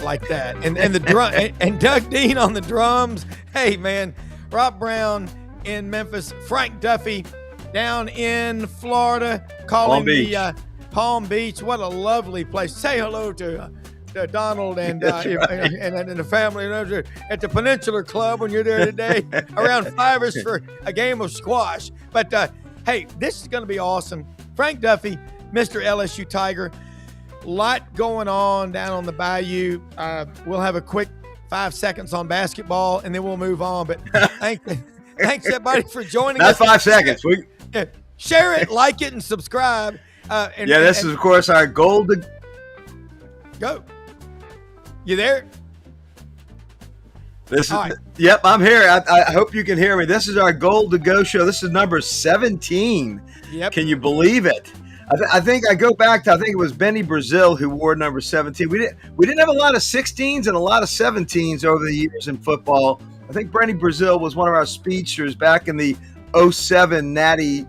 like that. And the drum and Doug Dean on the drums. Hey man, Rob Browne in Memphis, Frank Duffy down in Florida, calling the Palm Beach. What a lovely place. Say hello to Donald and the family at the Peninsular Club when you're there today. Around 5-ish for a game of squash. But hey, this is going to be awesome. Frank Duffy, Mr. LSU Tiger. Lot going on down on the bayou. We'll have a quick 5 seconds on basketball, and then we'll move on. But thanks everybody for joining us. Not 5 seconds. Share it, like it, and subscribe. This is, of course, our goal to go. You there? Right. Yep, I'm here. I hope you can hear me. This is our Goal to Go show. This is number 17. Yep. Can you believe it? I think I go back to, I think it was Benny Brazil who wore number 17. We didn't have a lot of 16s and a lot of 17s over the years in football. I think Benny Brazil was one of our speedsters back in the 07 Natty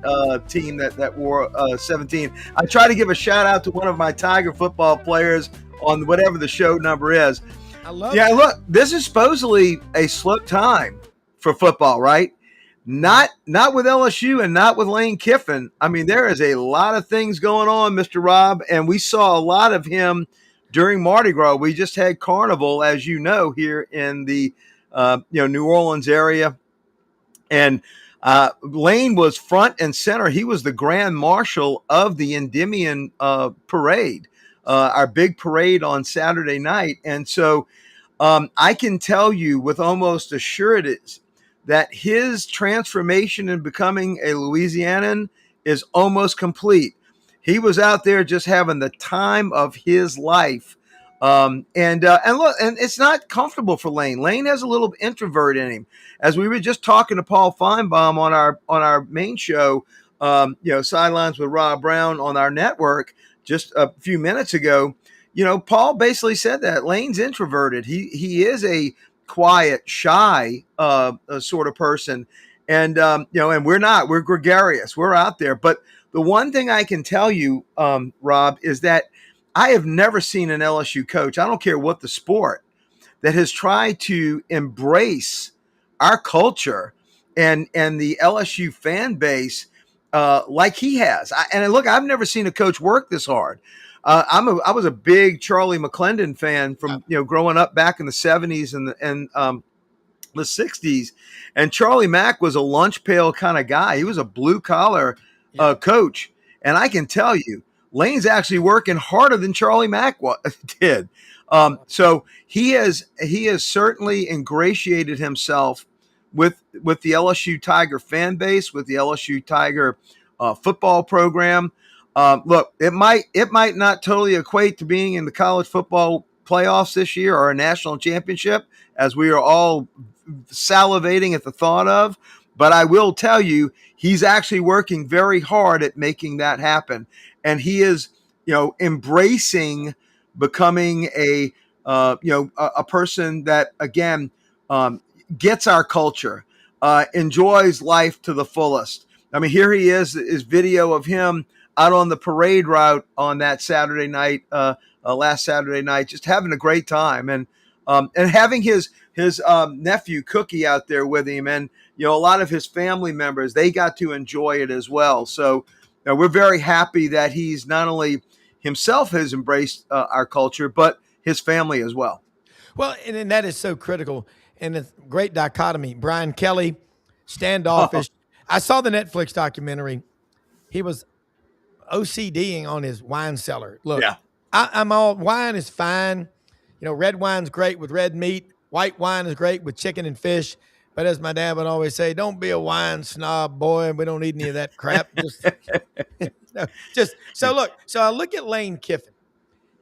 team that wore 17. I try to give a shout out to one of my Tiger football players on whatever the show number is. I love it. Look, this is supposedly a slow time for football, right? Not with LSU and not with Lane Kiffin. I mean, there is a lot of things going on, Mr. Rob, and we saw a lot of him during Mardi Gras. We just had Carnival, as you know, here in the New Orleans area, and Lane was front and center. He was the grand marshal of the Endymion parade, our big parade on Saturday night, and so I can tell you with almost assurance that his transformation in becoming a Louisianan is almost complete. He was out there just having the time of his life. And look, and it's not comfortable for Lane. Lane has a little introvert in him. As we were just talking to Paul Finebaum on our main show, Sidelines with Rob Browne on our network just a few minutes ago, Paul basically said that Lane's introverted. He is a quiet, shy sort of person. And, and we're not. We're gregarious. We're out there. But the one thing I can tell you, Rob, is that I have never seen an LSU coach, I don't care what the sport, that has tried to embrace our culture and the LSU fan base like he has. Look, I've never seen a coach work this hard. I was a big Charlie McClendon fan from growing up back in the 70s and the 60s, and Charlie Mack was a lunch pail kind of guy. He was a blue collar coach, and I can tell you, Lane's actually working harder than Charlie Mack did. So he has certainly ingratiated himself with the LSU Tiger fan base, with the LSU Tiger football program. Look, it might not totally equate to being in the college football playoffs this year or a national championship, as we are all salivating at the thought of. But I will tell you, he's actually working very hard at making that happen. And he is, embracing becoming a person that, again, gets our culture, enjoys life to the fullest. I mean, here he is video of him out on the parade route on that Saturday night, last Saturday night, just having a great time, and having his nephew Cookie out there with him, and a lot of his family members, they got to enjoy it as well. So we're very happy that he's not only himself has embraced our culture, but his family as well. Well, and that is so critical, and a great dichotomy. Brian Kelly, standoffish. I saw the Netflix documentary. He was OCDing on his wine cellar. Look, yeah. I'm all, wine is fine. Red wine's great with red meat. White wine is great with chicken and fish. But as my dad would always say, don't be a wine snob, boy. We don't need any of that crap. So I look at Lane Kiffin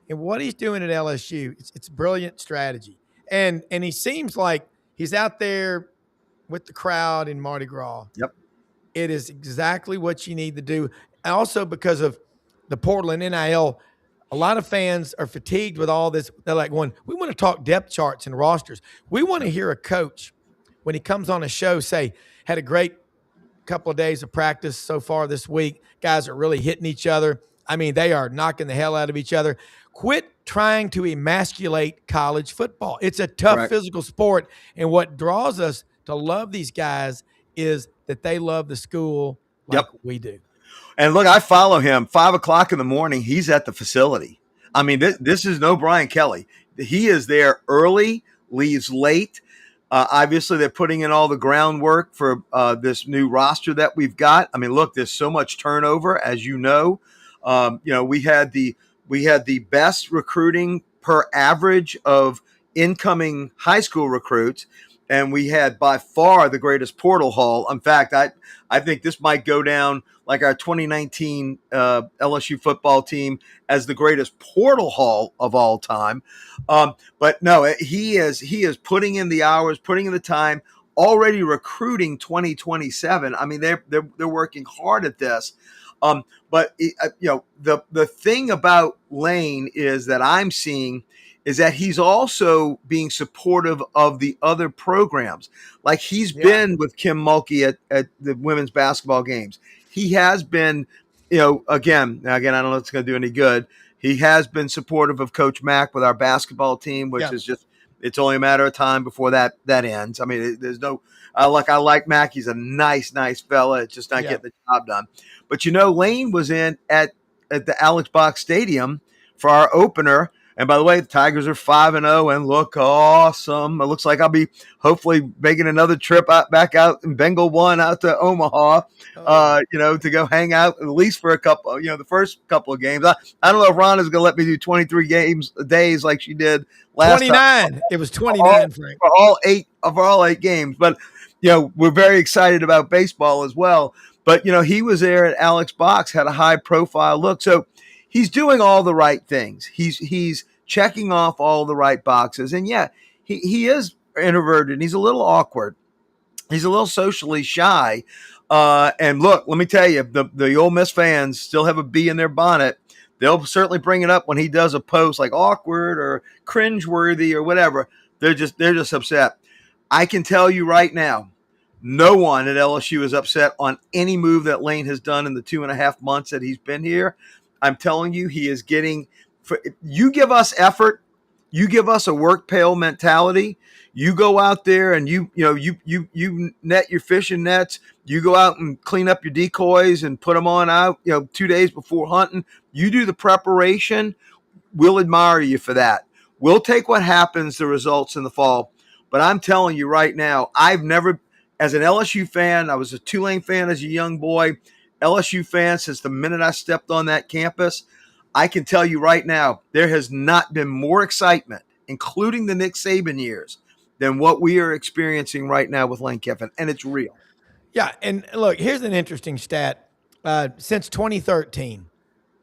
and what he's doing at LSU. It's brilliant strategy. And he seems like he's out there with the crowd in Mardi Gras. Yep. It is exactly what you need to do. And also because of the Portland NIL, a lot of fans are fatigued with all this. They're like going, we want to talk depth charts and rosters. We want to hear a coach, when he comes on a show, say, had a great couple of days of practice so far this week. Guys are really hitting each other. I mean, they are knocking the hell out of each other. Quit trying to emasculate college football. It's a tough physical sport. And what draws us to love these guys is that they love the school like we do. And look, I follow him 5 o'clock in the morning. He's at the facility. I mean, this is no Brian Kelly. He is there early, leaves late. Obviously, they're putting in all the groundwork for this new roster that we've got. I mean, look, there's so much turnover, as you know. We had the best recruiting per average of incoming high school recruits, and we had by far the greatest portal haul. In fact, I think this might go down like our 2019 LSU football team as the greatest portal haul of all time. But no, he is putting in the hours, putting in the time, already recruiting 2027. I mean, they're working hard at this. But the thing about Lane is that I'm seeing is that he's also being supportive of the other programs. Like he's been with Kim Mulkey at the women's basketball games. He has been, again, I don't know if it's going to do any good. He has been supportive of Coach Mack with our basketball team, which is just, it's only a matter of time before that ends. I mean, there's no, I like Mack. He's a nice fella. It's just not getting the job done. But, Lane was in at the Alex Box Stadium for our opener. And by the way, the Tigers are 5-0 and look awesome. It looks like I'll be hopefully making another trip back out in Bengal 1 out to Omaha, to go hang out at least for a couple, the first couple of games. I don't know if Ron is going to let me do 23 days like she did last 29. time. It was 29 for all eight games. But, we're very excited about baseball as well. But, he was there at Alex Box, had a high profile look. So, he's doing all the right things. He's checking off all the right boxes. And he is introverted. He's a little awkward. He's a little socially shy. And look, let me tell you, the Ole Miss fans still have a bee in their bonnet. They'll certainly bring it up when he does a post like awkward or cringeworthy or whatever. They're just upset. I can tell you right now, no one at LSU is upset on any move that Lane has done in the 2.5 months that he's been here. I'm telling you, he is getting. You give us effort, you give us a work pail mentality. You go out there and you net your fishing nets. You go out and clean up your decoys and put them on out. 2 days before hunting. You do the preparation. We'll admire you for that. We'll take what happens, the results in the fall. But I'm telling you right now, I've never, as an LSU fan, I was a Tulane fan as a young boy. LSU fan since the minute I stepped on that campus. I can tell you right now, there has not been more excitement, including the Nick Saban years, than what we are experiencing right now with Lane Kiffin, and it's real. Yeah, and look, here's an interesting stat. Since 2013,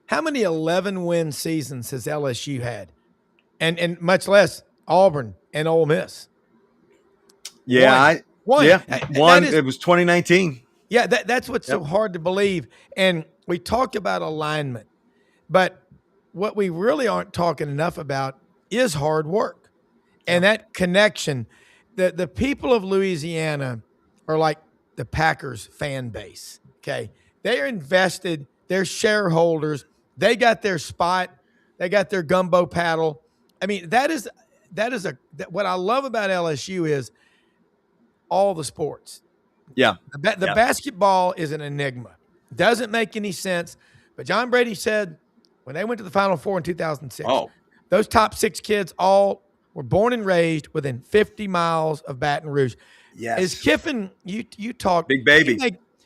how many 11-win seasons has LSU had? And much less Auburn and Ole Miss. Yeah, One. It was 2019. Yeah, that's what's so hard to believe. And we talk about alignment, but what we really aren't talking enough about is hard work. And that connection. The people of Louisiana are like the Packers fan base, okay? They are invested. They're shareholders. They got their spot. They got their gumbo paddle. I mean, what I love about LSU is all the sports. Yeah. The basketball is an enigma. Doesn't make any sense. But John Brady said when they went to the Final Four in 2006, those top 6 kids all were born and raised within 50 miles of Baton Rouge. Yes. Is Kiffin, you talk. Big baby.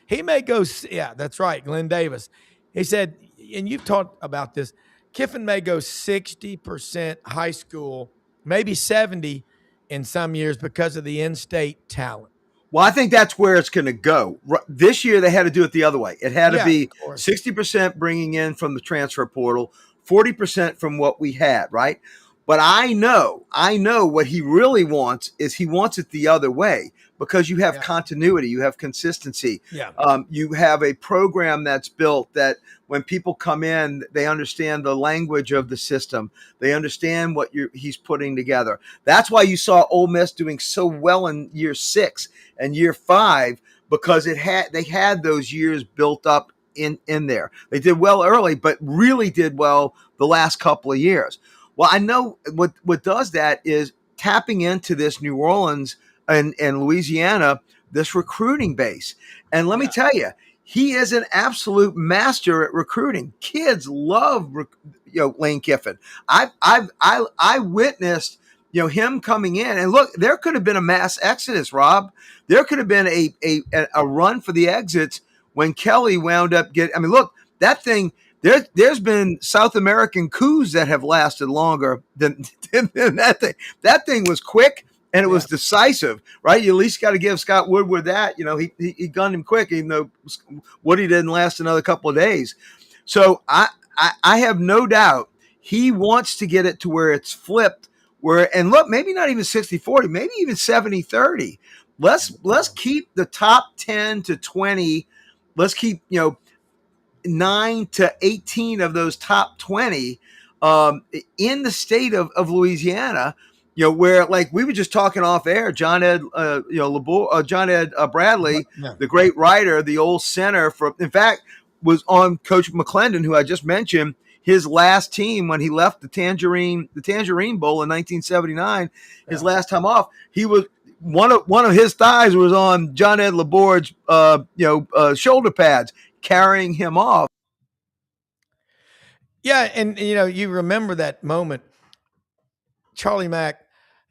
He may go, yeah, that's right, Glenn Davis. He said, and you've talked about this, Kiffin may go 60% high school, maybe 70 in some years because of the in-state talent. Well, I think that's where it's going to go. This year, they had to do it the other way. It had to be 60% bringing in from the transfer portal, 40% from what we had, right? But I know what he really wants is he wants it the other way because you have continuity, you have consistency. Yeah. You have a program that's built that when people come in, they understand the language of the system. They understand what he's putting together. That's why you saw Ole Miss doing so well in year 6 and year 5 because they had those years built up in there. They did well early, but really did well the last couple of years. Well, I know what does that is tapping into this New Orleans and Louisiana, this recruiting base. And let me Yeah. tell you, he is an absolute master at recruiting. Kids love Lane Kiffin. I witnessed him coming in, and look, there could have been a mass exodus, Rob. There could have been a run for the exits when Kelly wound up getting. I mean, look, that thing. There's been South American coups that have lasted longer than that thing. That thing was quick and it was decisive, right? You at least got to give Scott Woodward that. He gunned him quick, even though Woody didn't last another couple of days. So I have no doubt he wants to get it to where it's flipped, and look, maybe not even 60-40, maybe even 70-30. Let's keep the top 10 to 20. Let's keep 9 to 18 of those top 20 in the state of Louisiana, where, like we were just talking off air, John Ed Bradley, the great writer, the old center in fact, was on Coach McClendon, who I just mentioned, his last team when he left the Tangerine Bowl in 1979, his last time off. He was one of his thighs was on John Ed Laborde's shoulder pads, carrying him off. Yeah, and you remember that moment, Charlie Mack,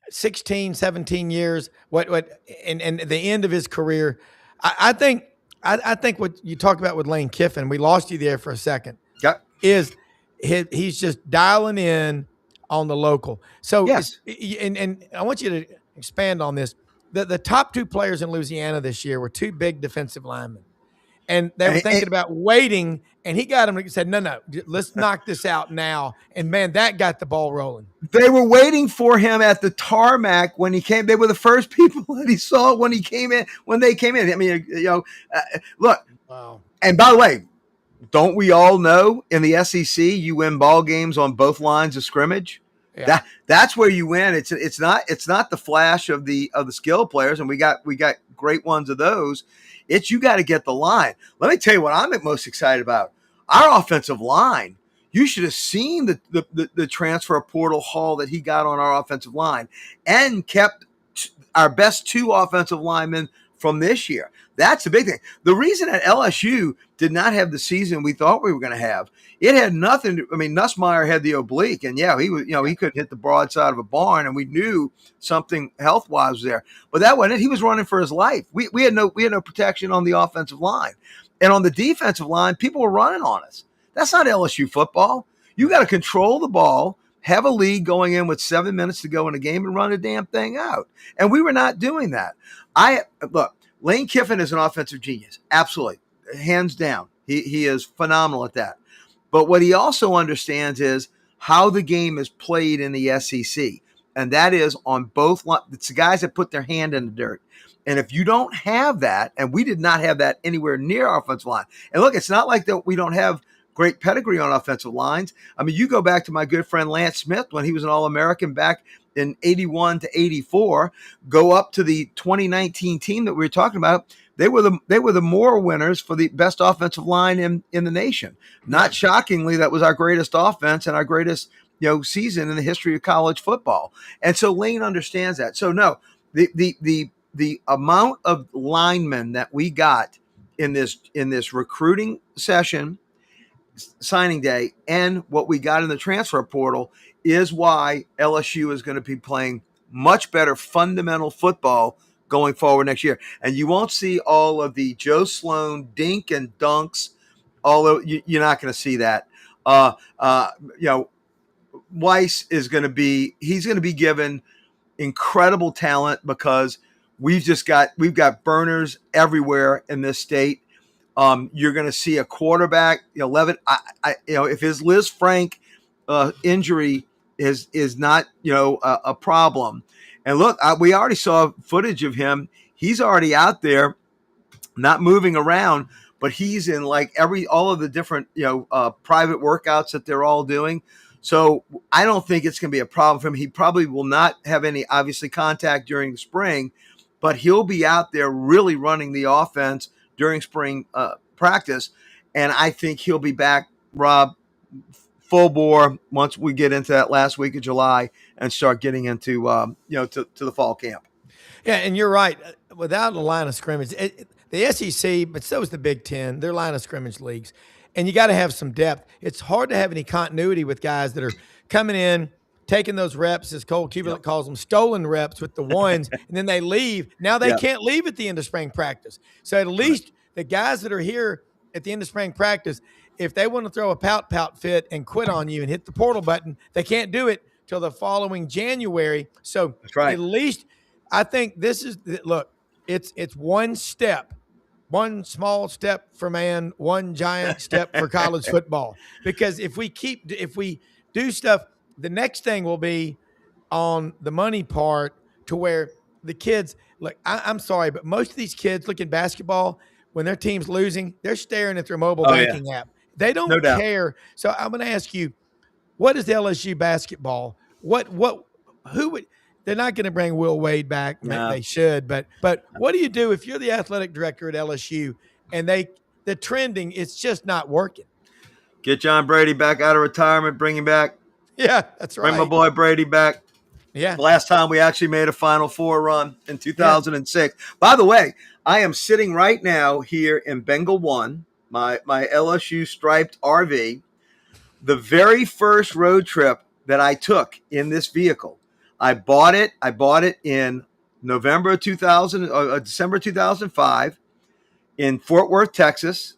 16, 17 years, and the end of his career. I think what you talked about with Lane Kiffin, we lost you there for a second. Yep. Is he's just dialing in on the local. So yes, and I want you to expand on this. The top two players in Louisiana this year were two big defensive linemen. And they were thinking about waiting, and he got him and said, no, let's knock this out now. And, man, that got the ball rolling. They were waiting for him at the tarmac when he came. They were the first people that he saw when they came in. I mean, look. Wow. And by the way, don't we all know in the SEC you win ball games on both lines of scrimmage? Yeah. That's where you win. It's not the flash of the skill players, and we got great ones of those. It's you got to get the line. Let me tell you what I'm most excited about. Our offensive line. You should have seen the transfer portal haul that he got on our offensive line, and kept our best two offensive linemen from this year. That's the big thing. The reason that LSU did not have the season we thought we were going to have, it had nothing to, I mean, Nussmeier had the oblique, and yeah, he was, he couldn't hit the broadside of a barn, and we knew something health-wise was there. But that wasn't it. He was running for his life. We had no protection on the offensive line. And on the defensive line, people were running on us. That's not LSU football. You got to control the ball, have a lead going in with 7 minutes to go in a game, and run the damn thing out. And we were not doing that. Look, Lane Kiffin is an offensive genius. Absolutely. Hands down. He is phenomenal at that. But what he also understands is how the game is played in the SEC. And that is on both lines. It's the guys that put their hand in the dirt. And if you don't have that, and we did not have that anywhere near our offensive line. And look, it's not like that we don't have great pedigree on offensive lines. I mean, you go back to my good friend Lance Smith when he was an All-American back in 81 to 84, go up to the 2019 team that we were talking about. They were the Moore winners for the best offensive line in the nation. Not shockingly, that was our greatest offense and our greatest season in the history of college football. And so Lane understands that. So no, the amount of linemen that we got in this recruiting session, signing day, and what we got in the transfer portal is why LSU is going to be playing much better fundamental football going forward next year. And you won't see all of the Joe Sloan dink and dunks, although you're not going to see that. Weiss is going to be given incredible talent because we've got burners everywhere in this state. You're going to see a quarterback, Levitt. If his Liz Frank injury is not a problem, and look, we already saw footage of him. He's already out there, not moving around, but he's in like all of the different private workouts that they're all doing. So I don't think it's going to be a problem for him. He probably will not have any obviously contact during the spring, but he'll be out there really running the offense during spring practice. And I think he'll be back, Rob, full bore once we get into that last week of July and start getting into to the fall camp. Yeah, and you're right. Without a line of scrimmage, the SEC, but so is the Big Ten, they're line of scrimmage leagues. And you got to have some depth. It's hard to have any continuity with guys that are coming in, taking those reps, as Cole Kubelik calls them, stolen reps with the ones, and then they leave. Now they can't leave at the end of spring practice. So at least the guys that are here at the end of spring practice, if they want to throw a pout fit and quit on you and hit the portal button, they can't do it till the following January. So at least – I think this is look. It's one small step for man, one giant step for college football. Because if we do stuff, the next thing will be on the money part to where the kids look. I'm sorry, but most of these kids look at basketball when their team's losing, they're staring at their mobile banking app. They don't care. So I'm going to ask you, what is LSU basketball? Who would? They're not going to bring Will Wade back. No. They should, but what do you do if you're the athletic director at LSU and the trending, it's just not working? Get John Brady back out of retirement, bring him back. Yeah, that's right. Bring my boy Brady back. Yeah. The last time we actually made a Final Four run in 2006. Yeah. By the way, I am sitting right now here in Bengal One, my LSU striped RV, the very first road trip that I took in this vehicle. I bought it in December 2005 in Fort Worth, Texas.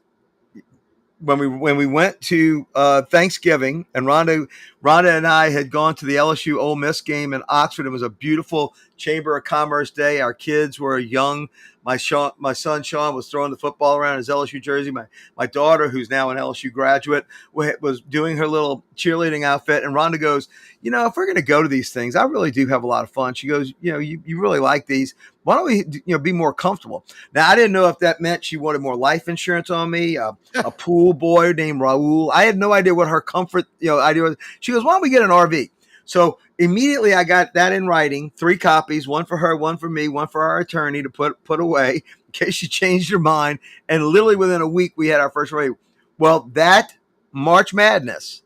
When we went to Thanksgiving, and Rhonda and I had gone to the LSU Ole Miss game in Oxford. It was a beautiful Chamber of Commerce day. Our kids were young. My son Sean was throwing the football around his LSU jersey. My daughter, who's now an LSU graduate, was doing her little cheerleading outfit. And Rhonda goes, if we're going to go to these things, I really do have a lot of fun. She goes, you really like these. Why don't we, be more comfortable? Now, I didn't know if that meant she wanted more life insurance on me, a pool boy named Raul. I had no idea what her comfort, idea was. She goes, why don't we get an RV? So immediately I got that in writing, 3 copies, one for her, one for me, one for our attorney to put away in case she changed her mind. And literally within a week, we had our first road. Well, that March Madness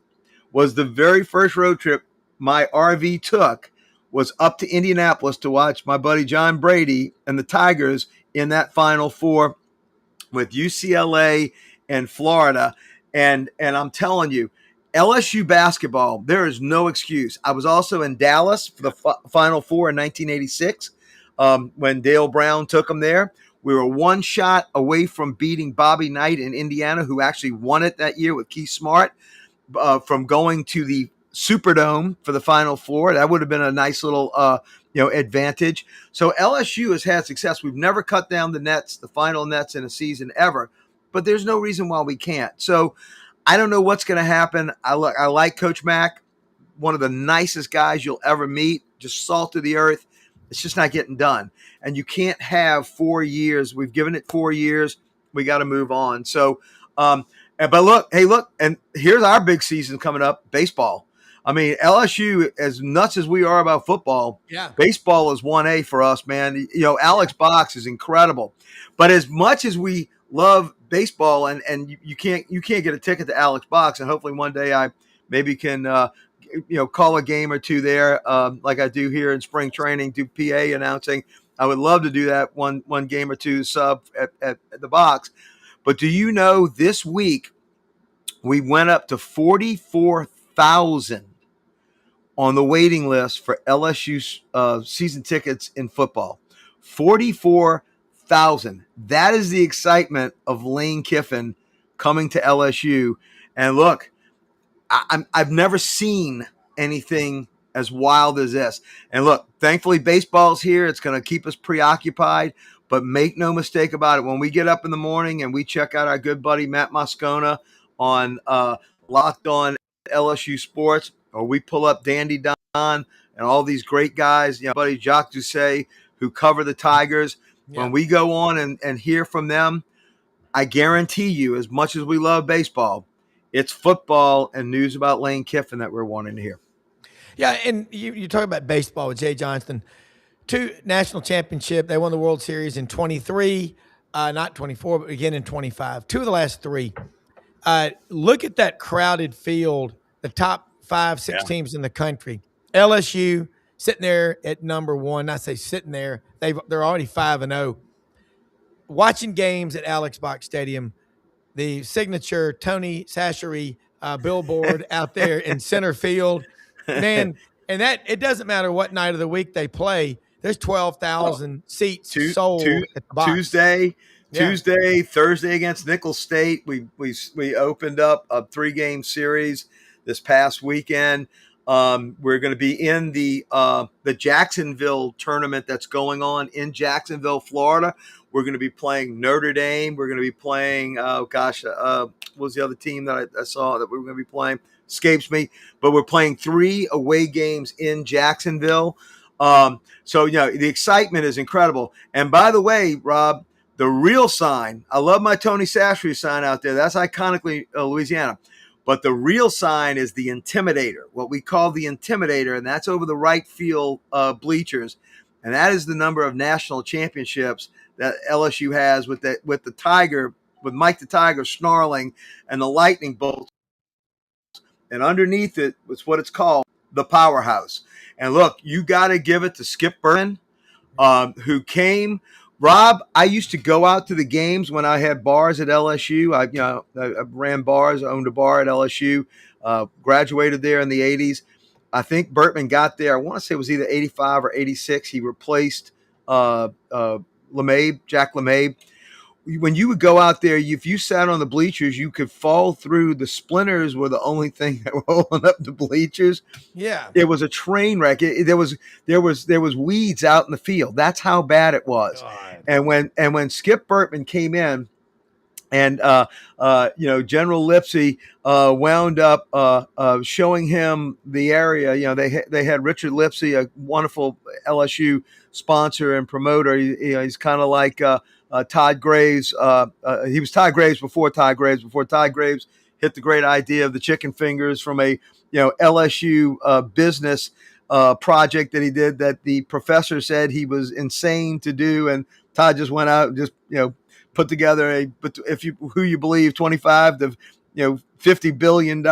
was the very first road trip my RV took, was up to Indianapolis to watch my buddy John Brady and the Tigers in that Final Four with UCLA and Florida. And I'm telling you, LSU basketball, there is no excuse. I was also in Dallas for the Final Four in 1986 when Dale Brown took them there. We were one shot away from beating Bobby Knight in Indiana, who actually won it that year with Keith Smart, from going to the Superdome for the Final Four. That would have been a nice little advantage. So LSU has had success. We've never cut down the final nets in a season ever, but there's no reason why we can't. So I don't know what's going to happen. I like Coach Mack, one of the nicest guys you'll ever meet, just salt of the earth. It's just not getting done. And you can't have 4 years. We've given it 4 years. We got to move on. So, but look, and here's our big season coming up, baseball. I mean, LSU, as nuts as we are about football, baseball is 1A for us, man. Alex Box is incredible. But as much as we love baseball, and you can't get a ticket to Alex Box, and hopefully one day I maybe can call a game or two there, like I do here in spring training, do PA announcing. I would love to do that one game or two sub at the Box. But do you know, this week we went up to 44,000 on the waiting list for LSU season tickets in football. 44,000. That is the excitement of Lane Kiffin coming to LSU. And look, I've never seen anything as wild as this. And look, thankfully baseball's here. It's going to keep us preoccupied. But make no mistake about it, when we get up in the morning and we check out our good buddy Matt Moscona on Locked On LSU Sports, or we pull up Dandy Don and all these great guys, buddy Jacques Doucet, who cover the Tigers. Yeah. When we go on and hear from them, I guarantee you, as much as we love baseball, it's football and news about Lane Kiffin that we're wanting to hear. Yeah, and you talk about baseball with Jay Johnston. 2 national championship. They won the World Series in 23, not 24, but again in 25. 2 of the last 3. Look at that crowded field the top 5, 6 teams in the country. LSU sitting there at number one. I say sitting there. They're already 5-0. Watching games at Alex Box Stadium, the signature Tony Sashery billboard out there in center field, man. And that it doesn't matter what night of the week they play. There's 12,000 seats sold at the box. Tuesday, Thursday against Nicholls State. We opened up a 3-game series this past weekend. We're going to be in the Jacksonville tournament that's going on in Jacksonville, Florida. We're going to be playing Notre Dame. We're going to be playing, what was the other team that I saw that we were going to be playing? Escapes me. But we're playing 3 away games in Jacksonville. So, the excitement is incredible. And by the way, Rob, the real sign, I love my Tony Sashery sign out there. That's iconically Louisiana. But the real sign is the Intimidator, what we call the Intimidator, and that's over the right field bleachers. And that is the number of national championships that LSU has with the Tiger, with Mike the Tiger snarling and the lightning bolts. And underneath it was what it's called, the Powerhouse. And look, you got to give it to Skip Burton, who came. Rob, I used to go out to the games when I had bars at LSU. I ran bars, owned a bar at LSU, graduated there in the 80s. I think Burtman got there, I want to say it was either 85 or 86. He replaced Jack LeMabe. When you would go out there, if you sat on the bleachers, you could fall through. The splinters were the only thing that were holding up the bleachers. Yeah, it was a train wreck. There was weeds out in the field. That's how bad it was. God. And when Skip Burtman came in, and General Lipsey wound up showing him the area. They had Richard Lipsey, a wonderful LSU sponsor and promoter. He's kind of like Todd Graves. He was Todd Graves before Todd Graves hit the great idea of the chicken fingers from a LSU business project that he did that the professor said he was insane to do, and Todd just went out and just put together who you believe 25 to $50 billion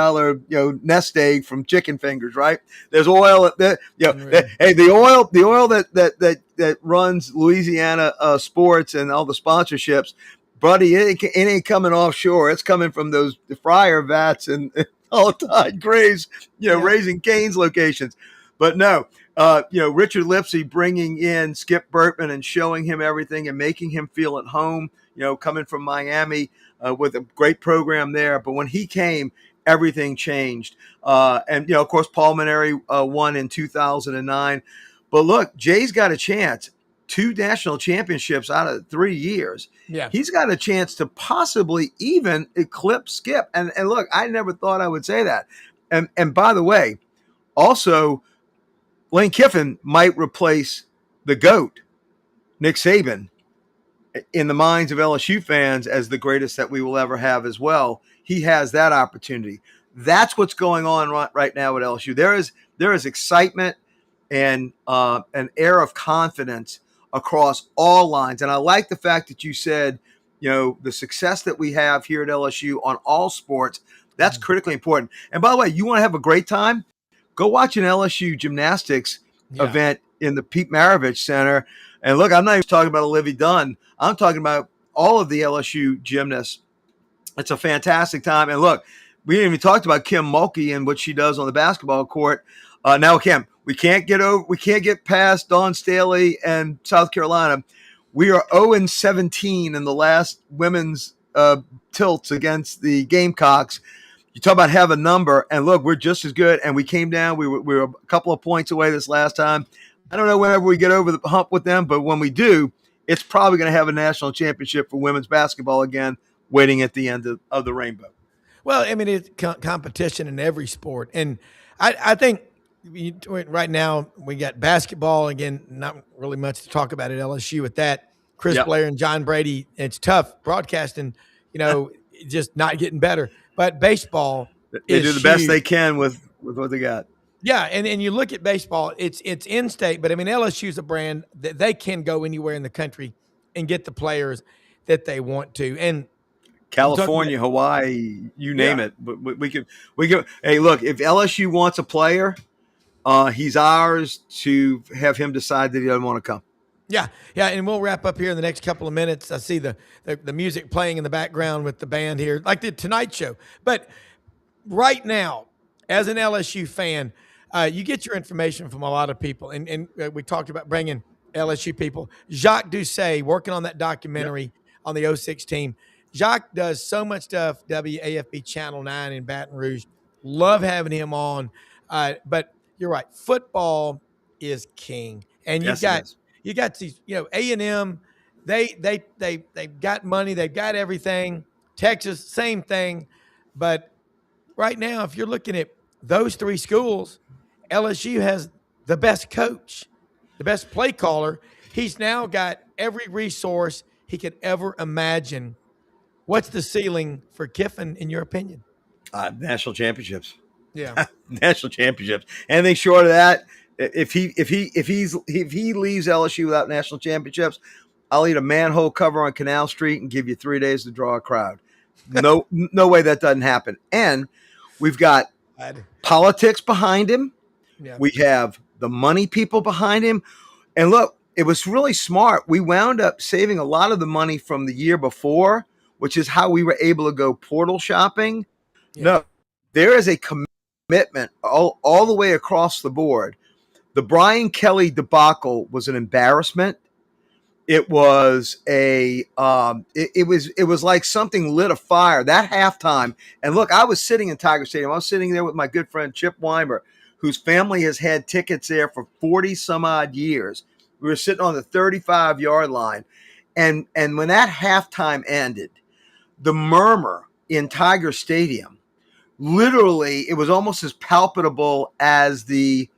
nest egg from chicken fingers, right? There's oil that hey, the oil that runs Louisiana sports and all the sponsorships, buddy, it ain't coming offshore. It's coming from the fryer vats and all Todd Graves, Raising Cane's locations. But no, Richard Lipsey bringing in Skip Burtman and showing him everything and making him feel at home, coming from Miami with a great program there. But when he came, everything changed. And of course, Paul Maneri won in 2009. But look, Jay's got a chance. 2 national championships out of 3 years. Yeah. He's got a chance to possibly even eclipse Skip. And look, I never thought I would say that. And by the way, also, Lane Kiffin might replace the GOAT, Nick Saban, in the minds of LSU fans as the greatest that we will ever have as well. He has that opportunity. That's what's going on right now at LSU. There is excitement and an air of confidence across all lines. And I like the fact that you said, the success that we have here at LSU on all sports, that's critically important. And by the way, you want to have a great time? Go watch an LSU gymnastics event in the Pete Maravich Center. And look, I'm not even talking about Olivia Dunn. I'm talking about all of the LSU gymnasts. It's a fantastic time. And look, we didn't even talk about Kim Mulkey and what she does on the basketball court. Now, Kim, we can't get past Dawn Staley and South Carolina. We are 0-17 in the last women's tilts against the Gamecocks. You talk about have a number, and look, we're just as good. And we came down. We were a couple of points away this last time. I don't know whenever we get over the hump with them, but when we do, it's probably going to have a national championship for women's basketball again, waiting at the end of the rainbow. Well, I mean, it's competition in every sport. And I think right now we got basketball. Again, not really much to talk about at LSU with that. Chris Blair and John Brady, it's tough broadcasting, just not getting better. But baseball they do the best they can with what they got. Yeah, and you look at baseball, it's in-state, but I mean LSU's a brand that they can go anywhere in the country and get the players that they want to. And California, Hawaii, you name it. But we could. Hey, look, if LSU wants a player, he's ours to have him decide that he doesn't want to come. Yeah, and we'll wrap up here in the next couple of minutes. I see the music playing in the background with the band here, like the Tonight Show. But right now, as an LSU fan, you get your information from a lot of people, and we talked about bringing LSU people. Jacques Doucet working on that documentary on the 06 team. Jacques does so much stuff, WAFB Channel 9 in Baton Rouge. Love having him on. But you're right, football is king. And you got these, A&M, they've got money, they've got everything. Texas, same thing. But right now, if you're looking at those three schools, LSU has the best coach, the best play caller. He's now got every resource he could ever imagine. What's the ceiling for Kiffin, in your opinion? National championships. Yeah, national championships. Anything short of that, if he leaves LSU without national championships, I'll eat a manhole cover on Canal Street and give you 3 days to draw a crowd. No way that doesn't happen. And we've got politics behind him. Yeah. We have the money people behind him. And look, it was really smart. We wound up saving a lot of the money from the year before, which is how we were able to go portal shopping. Yeah. No, there is a commitment all the way across the board. The Brian Kelly debacle was an embarrassment. It was it was like something lit a fire that halftime. And look, I was sitting in Tiger Stadium. I was sitting there with my good friend Chip Weimer, whose family has had tickets there for 40 some odd years. We were sitting on the 35-yard line. And when that halftime ended, the murmur in Tiger Stadium, literally, it was almost as palpable as the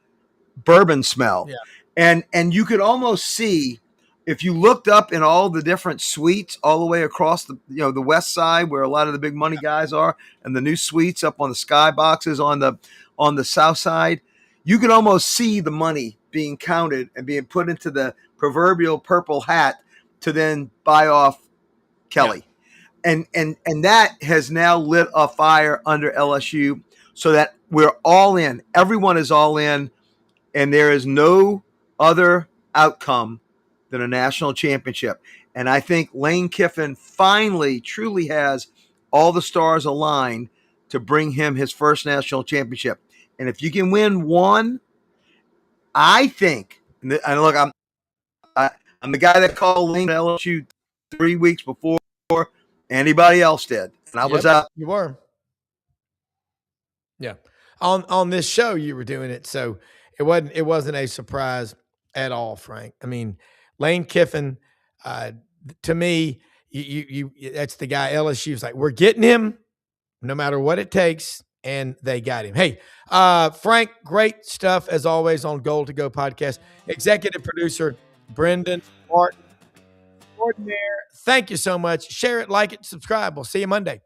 bourbon smell. Yeah. And you could almost see, if you looked up in all the different suites all the way across the west side where a lot of the big money guys are, and the new suites up on the skyboxes on the south side, you could almost see the money being counted and being put into the proverbial purple hat to then buy off Kelly. Yeah. And that has now lit a fire under LSU so that we're all in. Everyone is all in, and there is no other outcome than a national championship. And I think Lane Kiffin finally truly has all the stars aligned to bring him his first national championship. And if you can win one, I think, and look, I'm the guy that called Lane to LSU 3 weeks before anybody else did. And I was out. You were. Yeah. On this show you were doing it, so it wasn't a surprise at all, Frank. I mean, Lane Kiffin, to me, you that's the guy. LSU's like, we're getting him no matter what it takes, and they got him. Hey, Frank, great stuff as always on Goal to Go podcast. Executive producer Brendan Martin. Ordinaire. Thank you so much. Share it, like it, subscribe. We'll see you Monday.